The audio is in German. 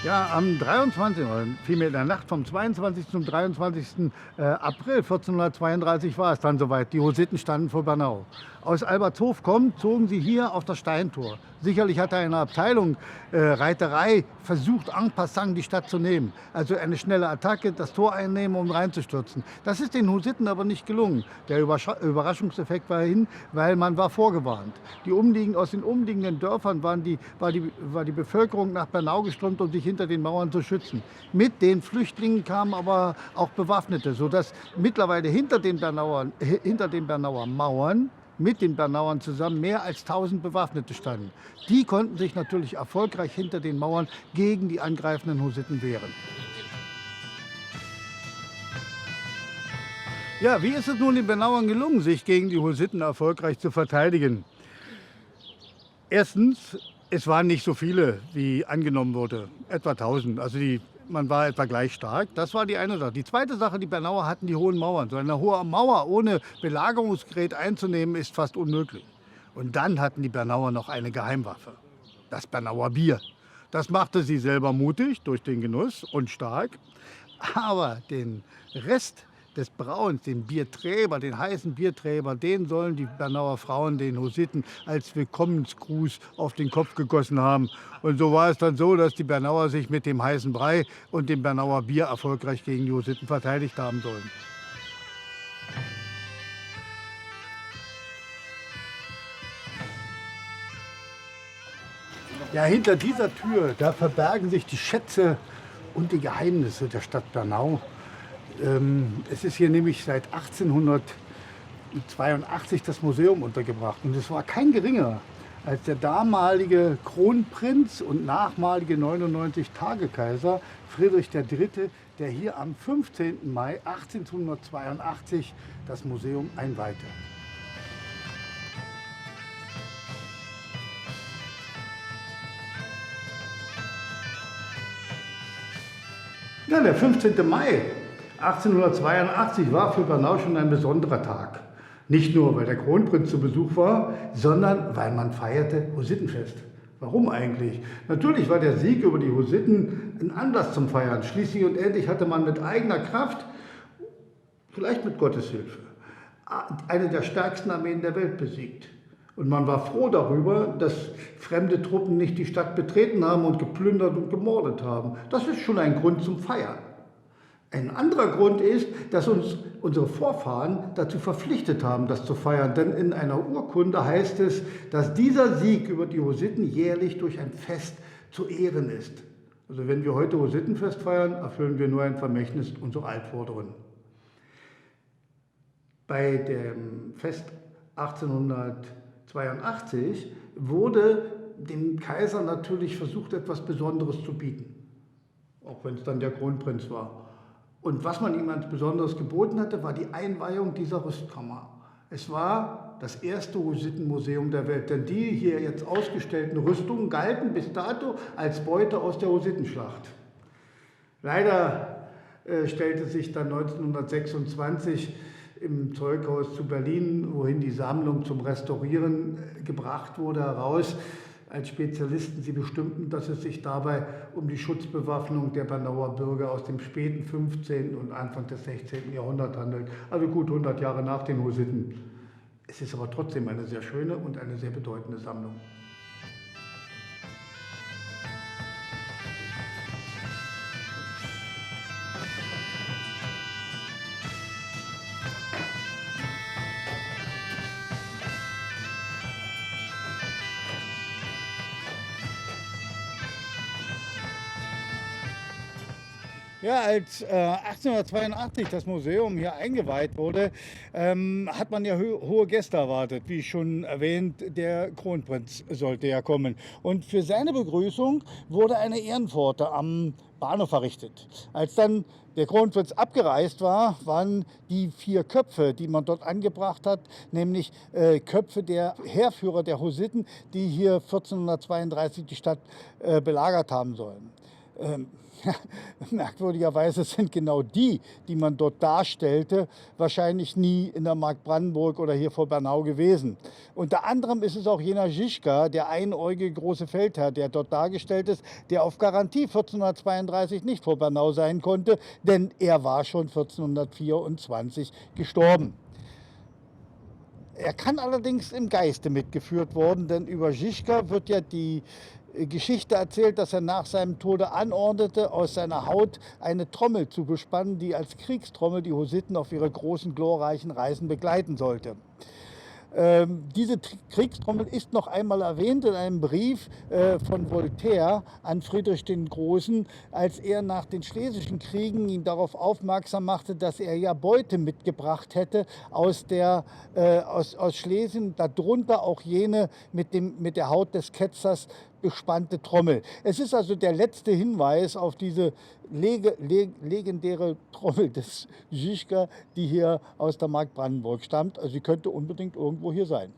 Ja, am 23. oder vielmehr in der Nacht vom 22. zum 23. April 1432 war es dann soweit. Die Hussiten standen vor Bernau. Aus Albertshof kommend zogen sie hier auf das Steintor. Sicherlich hatte eine Abteilung Reiterei versucht, en passant die Stadt zu nehmen. Also eine schnelle Attacke, das Tor einnehmen, um reinzustürzen. Das ist den Hussiten aber nicht gelungen. Der Überraschungseffekt war hin, weil man war vorgewarnt. Aus den umliegenden Dörfern war die Bevölkerung nach Bernau geströmt, um sich hinter den Mauern zu schützen. Mit den Flüchtlingen kamen aber auch Bewaffnete, sodass mittlerweile hinter den Bernauer Mauern mit den Bernauern zusammen mehr als 1000 Bewaffnete standen. Die konnten sich natürlich erfolgreich hinter den Mauern gegen die angreifenden Hussiten wehren. Ja, wie ist es nun den Bernauern gelungen, sich gegen die Hussiten erfolgreich zu verteidigen? Erstens, es waren nicht so viele, wie angenommen wurde, etwa 1000. Also man war etwa gleich stark. Das war die eine Sache. Die zweite Sache, die Bernauer hatten die hohen Mauern. So eine hohe Mauer ohne Belagerungsgerät einzunehmen, ist fast unmöglich. Und dann hatten die Bernauer noch eine Geheimwaffe, das Bernauer Bier. Das machte sie selber mutig durch den Genuss und stark. Aber den Rest des Brauens, den Bierträber, den heißen Bierträber, den sollen die Bernauer Frauen den Hussiten als Willkommensgruß auf den Kopf gegossen haben. Und so war es dann so, dass die Bernauer sich mit dem heißen Brei und dem Bernauer Bier erfolgreich gegen die Hussiten verteidigt haben sollen. Ja, hinter dieser Tür, da verbergen sich die Schätze und die Geheimnisse der Stadt Bernau. Es ist hier nämlich seit 1882 das Museum untergebracht. Und es war kein geringerer als der damalige Kronprinz und nachmalige 99-Tage-Kaiser Friedrich III., der hier am 15. Mai 1882 das Museum einweihte. Ja, der 15. Mai 1882 war für Bernau schon ein besonderer Tag. Nicht nur, weil der Kronprinz zu Besuch war, sondern weil man feierte Hussitenfest. Warum eigentlich? Natürlich war der Sieg über die Hussiten ein Anlass zum Feiern. Schließlich und endlich hatte man mit eigener Kraft, vielleicht mit Gottes Hilfe, eine der stärksten Armeen der Welt besiegt. Und man war froh darüber, dass fremde Truppen nicht die Stadt betreten haben und geplündert und gemordet haben. Das ist schon ein Grund zum Feiern. Ein anderer Grund ist, dass uns unsere Vorfahren dazu verpflichtet haben, das zu feiern. Denn in einer Urkunde heißt es, dass dieser Sieg über die Hussiten jährlich durch ein Fest zu ehren ist. Also wenn wir heute Hussitenfest feiern, erfüllen wir nur ein Vermächtnis unserer Altvorderen. Bei dem Fest 1882 wurde dem Kaiser natürlich versucht, etwas Besonderes zu bieten. Auch wenn es dann der Kronprinz war. Und was man ihm als Besonderes geboten hatte, war die Einweihung dieser Rüstkammer. Es war das erste Hussitenmuseum der Welt, denn die hier jetzt ausgestellten Rüstungen galten bis dato als Beute aus der Hussitenschlacht. Leider stellte sich dann 1926 im Zeughaus zu Berlin, wohin die Sammlung zum Restaurieren gebracht wurde, heraus, als Spezialisten sie bestimmten, dass es sich dabei um die Schutzbewaffnung der Bernauer Bürger aus dem späten 15. und Anfang des 16. Jahrhunderts handelt, also gut 100 Jahre nach den Hussiten. Es ist aber trotzdem eine sehr schöne und eine sehr bedeutende Sammlung. Ja, als 1882 das Museum hier eingeweiht wurde, hat man ja hohe Gäste erwartet. Wie schon erwähnt, der Kronprinz sollte ja kommen. Und für seine Begrüßung wurde eine Ehrenpforte am Bahnhof errichtet. Als dann der Kronprinz abgereist war, waren die 4 Köpfe, die man dort angebracht hat, nämlich Köpfe der Heerführer der Hussiten, die hier 1432 die Stadt belagert haben sollen. Ähm, Merkwürdigerweise sind genau die, die man dort darstellte, wahrscheinlich nie in der Mark Brandenburg oder hier vor Bernau gewesen. Unter anderem ist es auch jener Žižka, der einäugige große Feldherr, der dort dargestellt ist, der auf Garantie 1432 nicht vor Bernau sein konnte, denn er war schon 1424 gestorben. Er kann allerdings im Geiste mitgeführt worden, denn über Žižka wird ja die Geschichte erzählt, dass er nach seinem Tode anordnete, aus seiner Haut eine Trommel zu bespannen, die als Kriegstrommel die Hussiten auf ihre großen, glorreichen Reisen begleiten sollte. Diese Kriegstrommel ist noch einmal erwähnt in einem Brief von Voltaire an Friedrich den Großen, als er nach den Schlesischen Kriegen ihn darauf aufmerksam machte, dass er ja Beute mitgebracht hätte aus Schlesien, darunter auch jene mit der Haut des Ketzers bespannte Trommel. Es ist also der letzte Hinweis auf diese legendäre Trommel des Žižka, die hier aus der Mark Brandenburg stammt. Also sie könnte unbedingt irgendwo hier sein.